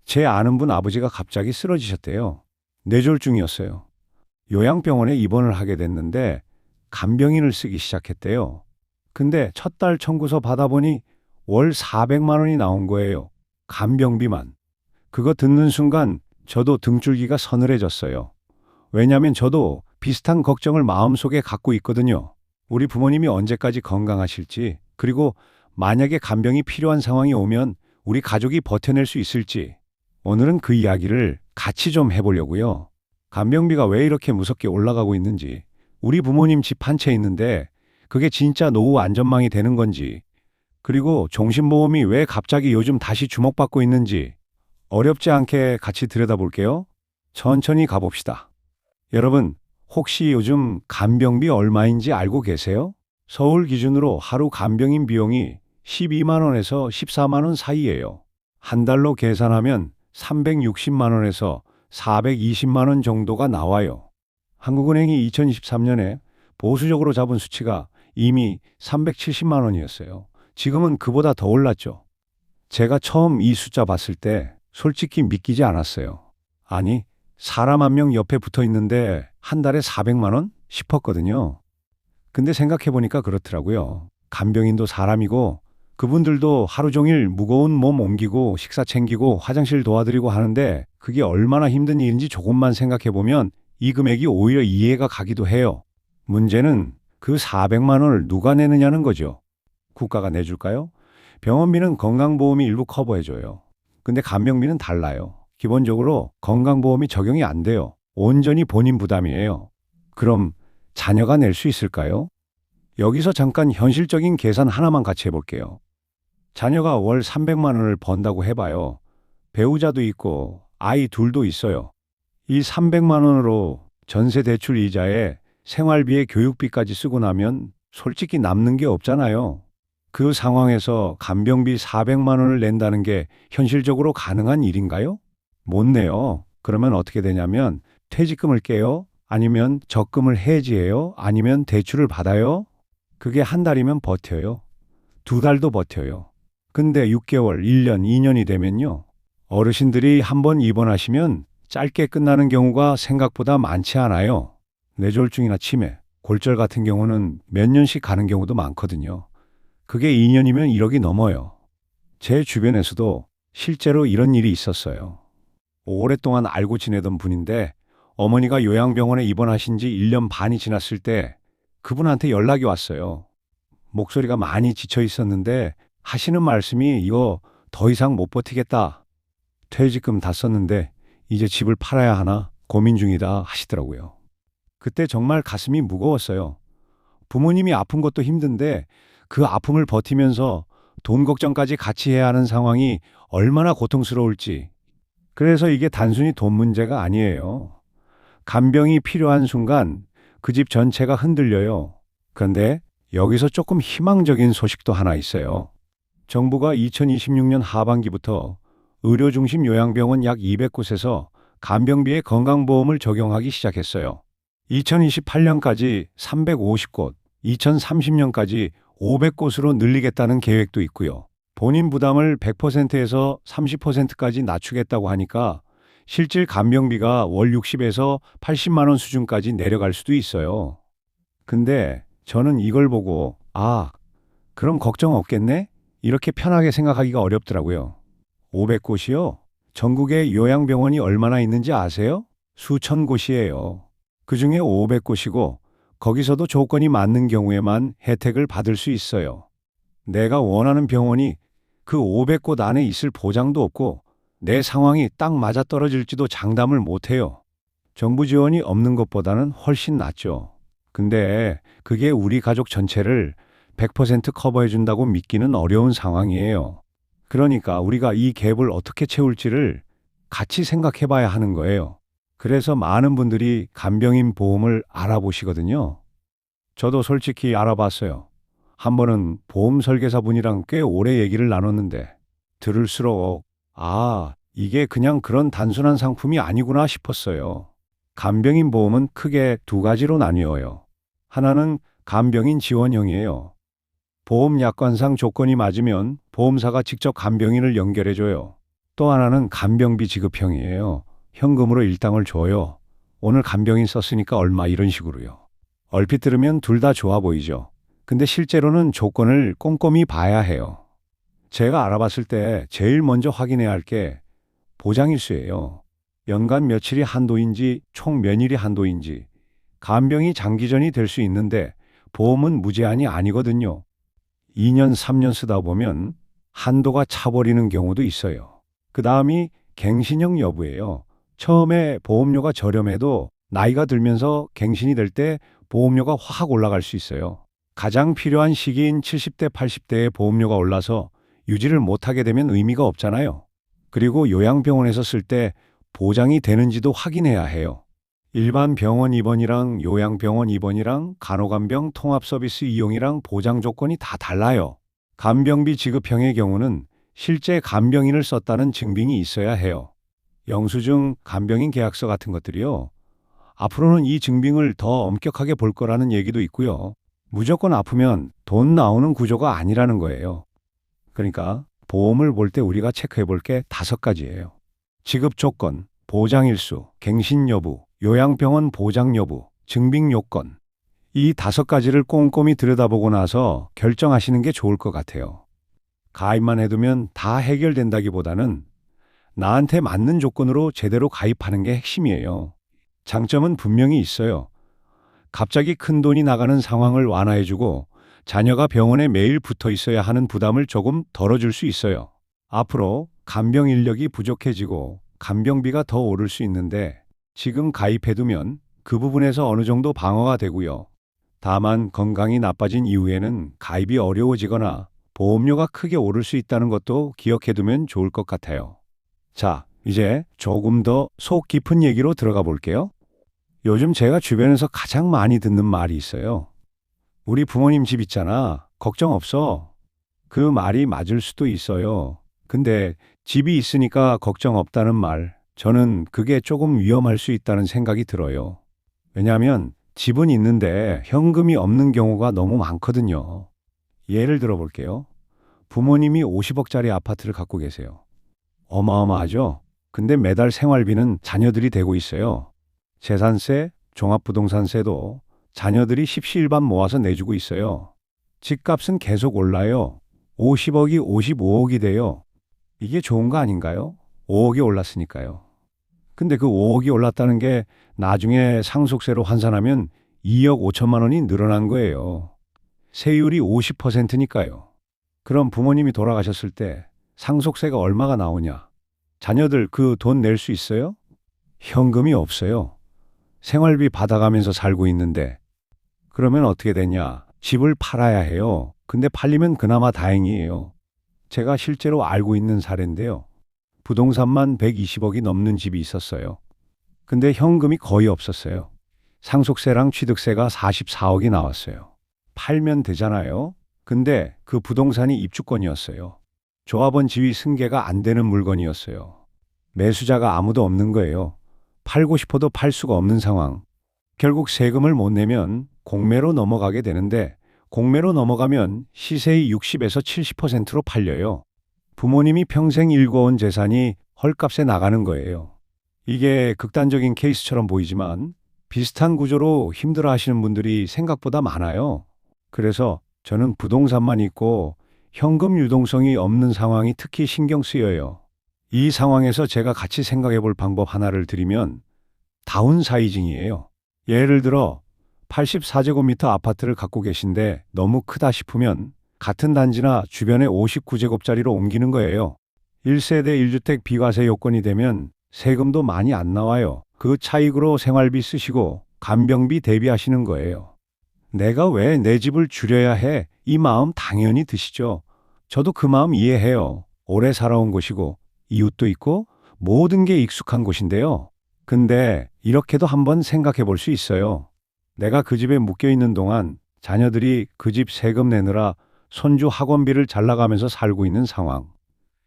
제 아는 분 아버지가 갑자기 쓰러지셨대요. 뇌졸중이었어요. 요양병원에 입원을 하게 됐는데 간병인을 쓰기 시작했대요. 근데 첫 달 청구서 받아보니 월 400만 원이 나온 거예요. 간병비만. 그거 듣는 순간 저도 등줄기가 서늘해졌어요. 왜냐하면 저도 비슷한 걱정을 마음속에 갖고 있거든요. 우리 부모님이 언제까지 건강하실지, 그리고 만약에 간병이 필요한 상황이 오면 우리 가족이 버텨낼 수 있을지, 오늘은 그 이야기를 같이 좀 해보려고요. 간병비가 왜 이렇게 무섭게 올라가고 있는지, 우리 부모님 집 한 채 있는데 그게 진짜 노후 안전망이 되는 건지, 그리고 종신보험이 왜 갑자기 요즘 다시 주목받고 있는지 어렵지 않게 같이 들여다볼게요. 천천히 가봅시다. 여러분, 혹시 요즘 간병비 얼마인지 알고 계세요? 서울 기준으로 하루 간병인 비용이 12만 원에서 14만 원 사이예요. 한 달로 계산하면 360만 원에서 420만 원 정도가 나와요. 한국은행이 2023년에 보수적으로 잡은 수치가 이미 370만 원이었어요. 지금은 그보다 더 올랐죠. 제가 처음 이 숫자 봤을 때 솔직히 믿기지 않았어요. 아니, 사람 한 명 옆에 붙어 있는데 한 달에 400만 원? 싶었거든요. 근데 생각해보니까 그렇더라고요. 간병인도 사람이고 그분들도 하루 종일 무거운 몸 옮기고 식사 챙기고 화장실 도와드리고 하는데 그게 얼마나 힘든 일인지 조금만 생각해보면 이 금액이 오히려 이해가 가기도 해요. 문제는 그 400만 원을 누가 내느냐는 거죠. 국가가 내줄까요? 병원비는 건강보험이 일부 커버해줘요. 근데 간병비는 달라요. 기본적으로 건강보험이 적용이 안 돼요. 온전히 본인 부담이에요. 그럼 자녀가 낼 수 있을까요? 여기서 잠깐 현실적인 계산 하나만 같이 해볼게요. 자녀가 월 300만 원을 번다고 해봐요. 배우자도 있고 아이 둘도 있어요. 이 300만 원으로 전세 대출 이자에 생활비에 교육비까지 쓰고 나면 솔직히 남는 게 없잖아요. 그 상황에서 간병비 400만 원을 낸다는 게 현실적으로 가능한 일인가요? 못 내요. 그러면 어떻게 되냐면 퇴직금을 깨요? 아니면 적금을 해지해요? 아니면 대출을 받아요? 그게 한 달이면 버텨요. 두 달도 버텨요. 근데 6개월, 1년, 2년이 되면요. 어르신들이 한번 입원하시면 짧게 끝나는 경우가 생각보다 많지 않아요. 뇌졸중이나 치매, 골절 같은 경우는 몇 년씩 가는 경우도 많거든요. 그게 2년이면 1억이 넘어요. 제 주변에서도 실제로 이런 일이 있었어요. 오랫동안 알고 지내던 분인데 어머니가 요양병원에 입원하신 지 1년 반이 지났을 때 그분한테 연락이 왔어요. 목소리가 많이 지쳐 있었는데 하시는 말씀이 이거 더 이상 못 버티겠다. 퇴직금 다 썼는데 이제 집을 팔아야 하나 고민 중이다 하시더라고요. 그때 정말 가슴이 무거웠어요. 부모님이 아픈 것도 힘든데 그 아픔을 버티면서 돈 걱정까지 같이 해야 하는 상황이 얼마나 고통스러울지. 그래서 이게 단순히 돈 문제가 아니에요. 간병이 필요한 순간 그 집 전체가 흔들려요. 그런데 여기서 조금 희망적인 소식도 하나 있어요. 정부가 2026년 하반기부터 의료중심 요양병원 약 200곳에서 간병비에 건강보험을 적용하기 시작했어요. 2028년까지 350곳, 2030년까지 500곳으로 늘리겠다는 계획도 있고요. 본인 부담을 100%에서 30%까지 낮추겠다고 하니까 실질 간병비가 월 60에서 80만 원 수준까지 내려갈 수도 있어요. 근데 저는 이걸 보고 그럼 걱정 없겠네? 이렇게 편하게 생각하기가 어렵더라고요. 500곳이요? 전국에 요양병원이 얼마나 있는지 아세요? 수천 곳이에요. 그중에 500곳이고 거기서도 조건이 맞는 경우에만 혜택을 받을 수 있어요. 내가 원하는 병원이 그 500곳 안에 있을 보장도 없고 내 상황이 딱 맞아떨어질지도 장담을 못해요. 정부 지원이 없는 것보다는 훨씬 낫죠. 근데 그게 우리 가족 전체를 100% 커버해준다고 믿기는 어려운 상황이에요. 그러니까 우리가 이 갭을 어떻게 채울지를 같이 생각해 봐야 하는 거예요. 그래서 많은 분들이 간병인 보험을 알아보시거든요. 저도 솔직히 알아봤어요. 한 번은 보험 설계사 분이랑 꽤 오래 얘기를 나눴는데 들을수록 이게 그냥 그런 단순한 상품이 아니구나 싶었어요. 간병인 보험은 크게 두 가지로 나뉘어요. 하나는 간병인 지원형이에요. 보험 약관상 조건이 맞으면 보험사가 직접 간병인을 연결해줘요. 또 하나는 간병비 지급형이에요. 현금으로 일당을 줘요. 오늘 간병인 썼으니까 얼마 이런 식으로요. 얼핏 들으면 둘 다 좋아 보이죠. 근데 실제로는 조건을 꼼꼼히 봐야 해요. 제가 알아봤을 때 제일 먼저 확인해야 할 게 보장일수예요. 연간 며칠이 한도인지 총 몇일이 한도인지. 간병이 장기전이 될 수 있는데 보험은 무제한이 아니거든요. 2년, 3년 쓰다 보면 한도가 차버리는 경우도 있어요. 그 다음이 갱신형 여부예요. 처음에 보험료가 저렴해도 나이가 들면서 갱신이 될 때 보험료가 확 올라갈 수 있어요. 가장 필요한 시기인 70대, 80대에 보험료가 올라서 유지를 못하게 되면 의미가 없잖아요. 그리고 요양병원에서 쓸 때 보장이 되는지도 확인해야 해요. 일반 병원 입원이랑 요양병원 입원이랑 간호간병 통합서비스 이용이랑 보장 조건이 다 달라요. 간병비 지급형의 경우는 실제 간병인을 썼다는 증빙이 있어야 해요. 영수증, 간병인 계약서 같은 것들이요. 앞으로는 이 증빙을 더 엄격하게 볼 거라는 얘기도 있고요. 무조건 아프면 돈 나오는 구조가 아니라는 거예요. 그러니까 보험을 볼 때 우리가 체크해 볼 게 5가지예요. 지급 조건, 보장 일수, 갱신 여부, 요양병원 보장 여부, 증빙 요건. 이 5가지를 꼼꼼히 들여다보고 나서 결정하시는 게 좋을 것 같아요. 가입만 해두면 다 해결된다기보다는 나한테 맞는 조건으로 제대로 가입하는 게 핵심이에요. 장점은 분명히 있어요. 갑자기 큰 돈이 나가는 상황을 완화해주고 자녀가 병원에 매일 붙어 있어야 하는 부담을 조금 덜어줄 수 있어요. 앞으로 간병 인력이 부족해지고 간병비가 더 오를 수 있는데 지금 가입해두면 그 부분에서 어느 정도 방어가 되고요. 다만 건강이 나빠진 이후에는 가입이 어려워지거나 보험료가 크게 오를 수 있다는 것도 기억해두면 좋을 것 같아요. 자, 이제 조금 더 속 깊은 얘기로 들어가 볼게요. 요즘 제가 주변에서 가장 많이 듣는 말이 있어요. 우리 부모님 집 있잖아. 걱정 없어. 그 말이 맞을 수도 있어요. 근데 집이 있으니까 걱정 없다는 말, 저는 그게 조금 위험할 수 있다는 생각이 들어요. 왜냐하면 집은 있는데 현금이 없는 경우가 너무 많거든요. 예를 들어 볼게요. 부모님이 50억짜리 아파트를 갖고 계세요. 어마어마하죠? 근데 매달 생활비는 자녀들이 대고 있어요. 재산세, 종합부동산세도 자녀들이 십시일반 모아서 내주고 있어요. 집값은 계속 올라요. 50억이 55억이 돼요. 이게 좋은 거 아닌가요? 5억이 올랐으니까요. 근데 그 5억이 올랐다는 게 나중에 상속세로 환산하면 2억 5천만 원이 늘어난 거예요. 세율이 50%니까요. 그럼 부모님이 돌아가셨을 때 상속세가 얼마가 나오냐? 자녀들 그 돈 낼 수 있어요? 현금이 없어요. 생활비 받아가면서 살고 있는데 그러면 어떻게 되냐? 집을 팔아야 해요. 근데 팔리면 그나마 다행이에요. 제가 실제로 알고 있는 사례인데요. 부동산만 120억이 넘는 집이 있었어요. 근데 현금이 거의 없었어요. 상속세랑 취득세가 44억이 나왔어요. 팔면 되잖아요. 근데 그 부동산이 입주권이었어요. 조합원 지위 승계가 안 되는 물건이었어요. 매수자가 아무도 없는 거예요. 팔고 싶어도 팔 수가 없는 상황. 결국 세금을 못 내면 공매로 넘어가게 되는데 공매로 넘어가면 시세의 60에서 70%로 팔려요. 부모님이 평생 일궈온 재산이 헐값에 나가는 거예요. 이게 극단적인 케이스처럼 보이지만 비슷한 구조로 힘들어 하시는 분들이 생각보다 많아요. 그래서 저는 부동산만 있고 현금 유동성이 없는 상황이 특히 신경 쓰여요. 이 상황에서 제가 같이 생각해 볼 방법 하나를 드리면 다운사이징이에요. 예를 들어 84제곱미터 아파트를 갖고 계신데 너무 크다 싶으면 같은 단지나 주변에 59제곱짜리로 옮기는 거예요. 1세대 1주택 비과세 요건이 되면 세금도 많이 안 나와요. 그 차익으로 생활비 쓰시고 간병비 대비하시는 거예요. 내가 왜 내 집을 줄여야 해? 이 마음 당연히 드시죠. 저도 그 마음 이해해요. 오래 살아온 곳이고 이웃도 있고 모든 게 익숙한 곳인데요. 근데 이렇게도 한번 생각해 볼 수 있어요. 내가 그 집에 묶여 있는 동안 자녀들이 그 집 세금 내느라 손주 학원비를 잘 나가면서 살고 있는 상황.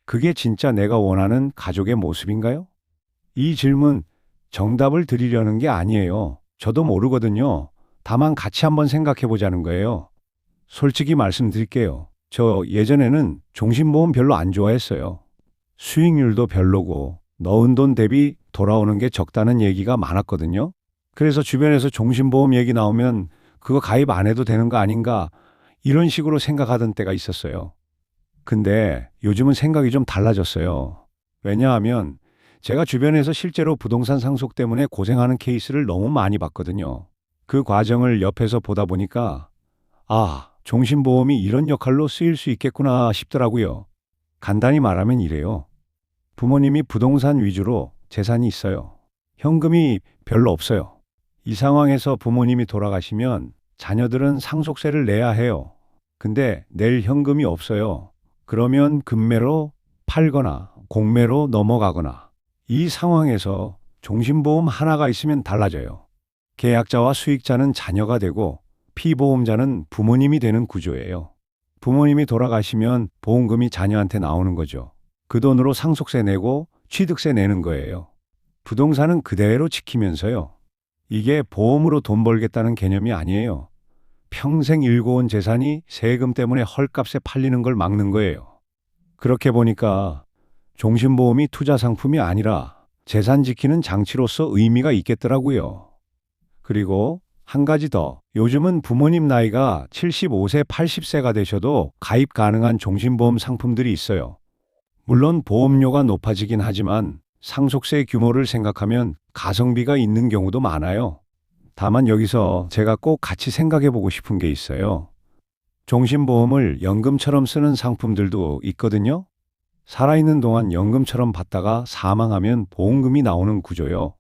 그게 진짜 내가 원하는 가족의 모습인가요? 이 질문 정답을 드리려는 게 아니에요. 저도 모르거든요. 다만 같이 한번 생각해 보자는 거예요. 솔직히 말씀드릴게요. 저 예전에는 종신보험 별로 안 좋아했어요. 수익률도 별로고 넣은 돈 대비 돌아오는 게 적다는 얘기가 많았거든요. 그래서 주변에서 종신보험 얘기 나오면 그거 가입 안 해도 되는 거 아닌가 이런 식으로 생각하던 때가 있었어요. 근데 요즘은 생각이 좀 달라졌어요. 왜냐하면 제가 주변에서 실제로 부동산 상속 때문에 고생하는 케이스를 너무 많이 봤거든요. 그 과정을 옆에서 보다 보니까 아, 종신보험이 이런 역할로 쓰일 수 있겠구나 싶더라고요. 간단히 말하면 이래요. 부모님이 부동산 위주로 재산이 있어요. 현금이 별로 없어요. 이 상황에서 부모님이 돌아가시면 자녀들은 상속세를 내야 해요. 근데 낼 현금이 없어요. 그러면 금매로 팔거나 공매로 넘어가거나 이 상황에서 종신보험 하나가 있으면 달라져요. 계약자와 수익자는 자녀가 되고 피보험자는 부모님이 되는 구조예요. 부모님이 돌아가시면 보험금이 자녀한테 나오는 거죠. 그 돈으로 상속세 내고 취득세 내는 거예요. 부동산은 그대로 지키면서요. 이게 보험으로 돈 벌겠다는 개념이 아니에요. 평생 일궈온 재산이 세금 때문에 헐값에 팔리는 걸 막는 거예요. 그렇게 보니까 종신보험이 투자 상품이 아니라 재산 지키는 장치로서 의미가 있겠더라고요. 그리고 한 가지 더. 요즘은 부모님 나이가 75세, 80세가 되셔도 가입 가능한 종신보험 상품들이 있어요. 물론 보험료가 높아지긴 하지만 상속세 규모를 생각하면 가성비가 있는 경우도 많아요. 다만 여기서 제가 꼭 같이 생각해 보고 싶은 게 있어요. 종신보험을 연금처럼 쓰는 상품들도 있거든요. 살아있는 동안 연금처럼 받다가 사망하면 보험금이 나오는 구조요.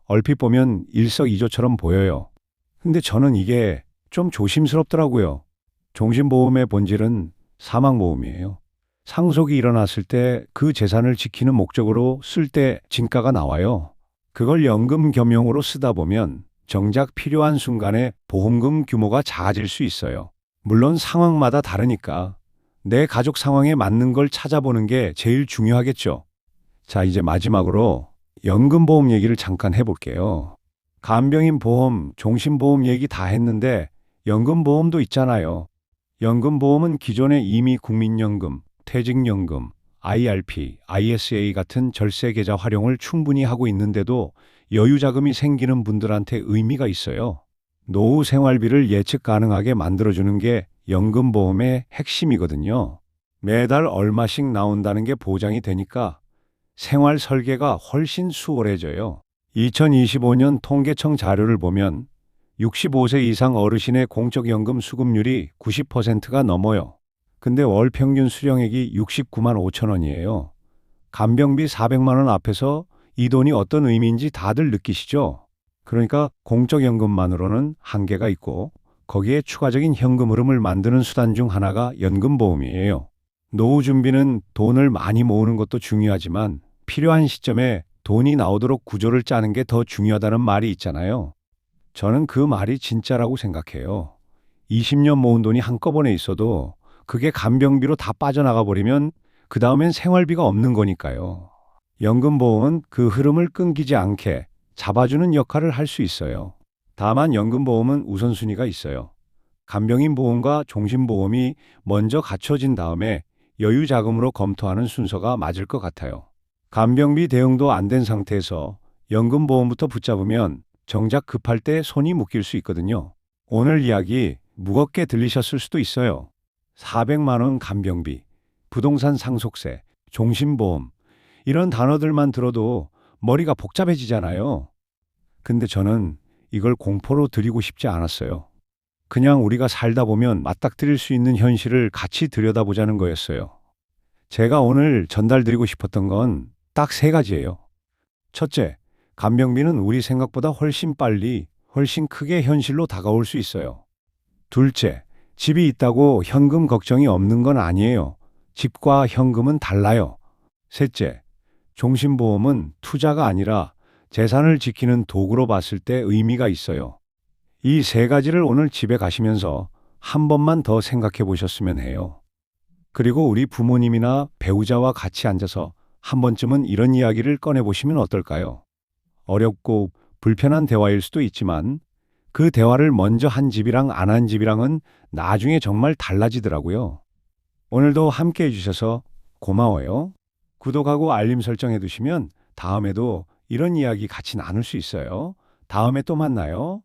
얼핏 보면 일석이조처럼 보여요. 근데 저는 이게 좀 조심스럽더라고요. 종신보험의 본질은 사망보험이에요. 상속이 일어났을 때 그 재산을 지키는 목적으로 쓸 때 진가가 나와요. 그걸 연금 겸용으로 쓰다 보면 정작 필요한 순간에 보험금 규모가 작아질 수 있어요. 물론 상황마다 다르니까 내 가족 상황에 맞는 걸 찾아보는 게 제일 중요하겠죠. 자, 이제 마지막으로 연금보험 얘기를 잠깐 해볼게요. 간병인 보험, 종신보험 얘기 다 했는데 연금보험도 있잖아요. 연금보험은 기존에 이미 국민연금, 퇴직연금, IRP, ISA 같은 절세계좌 활용을 충분히 하고 있는데도 여유자금이 생기는 분들한테 의미가 있어요. 노후 생활비를 예측 가능하게 만들어주는 게 연금보험의 핵심이거든요. 매달 얼마씩 나온다는 게 보장이 되니까 생활 설계가 훨씬 수월해져요. 2025년 통계청 자료를 보면 65세 이상 어르신의 공적연금 수급률이 90%가 넘어요. 근데 월 평균 수령액이 69만 5천 원이에요. 간병비 400만 원 앞에서 이 돈이 어떤 의미인지 다들 느끼시죠? 그러니까 공적연금만으로는 한계가 있고 거기에 추가적인 현금 흐름을 만드는 수단 중 하나가 연금보험이에요. 노후 준비는 돈을 많이 모으는 것도 중요하지만 필요한 시점에 돈이 나오도록 구조를 짜는 게 더 중요하다는 말이 있잖아요. 저는 그 말이 진짜라고 생각해요. 20년 모은 돈이 한꺼번에 있어도 그게 간병비로 다 빠져나가 버리면 그 다음엔 생활비가 없는 거니까요. 연금보험은 그 흐름을 끊기지 않게 잡아주는 역할을 할 수 있어요. 다만 연금보험은 우선순위가 있어요. 간병인 보험과 종신보험이 먼저 갖춰진 다음에 여유자금으로 검토하는 순서가 맞을 것 같아요. 간병비 대응도 안 된 상태에서 연금보험부터 붙잡으면 정작 급할 때 손이 묶일 수 있거든요. 오늘 이야기 무겁게 들리셨을 수도 있어요. 400만 원 간병비, 부동산 상속세, 종신보험 이런 단어들만 들어도 머리가 복잡해지잖아요. 근데 저는 이걸 공포로 드리고 싶지 않았어요. 그냥 우리가 살다 보면 맞닥뜨릴 수 있는 현실을 같이 들여다보자는 거였어요. 제가 오늘 전달드리고 싶었던 건 딱 세 가지예요. 첫째, 간병비는 우리 생각보다 훨씬 빨리, 훨씬 크게 현실로 다가올 수 있어요. 둘째, 집이 있다고 현금 걱정이 없는 건 아니에요. 집과 현금은 달라요. 셋째, 종신보험은 투자가 아니라 재산을 지키는 도구로 봤을 때 의미가 있어요. 이 세 가지를 오늘 집에 가시면서 한 번만 더 생각해 보셨으면 해요. 그리고 우리 부모님이나 배우자와 같이 앉아서 한 번쯤은 이런 이야기를 꺼내보시면 어떨까요? 어렵고 불편한 대화일 수도 있지만 그 대화를 먼저 한 집이랑 안 한 집이랑은 나중에 정말 달라지더라고요. 오늘도 함께 해주셔서 고마워요. 구독하고 알림 설정해 두시면 다음에도 이런 이야기 같이 나눌 수 있어요. 다음에 또 만나요.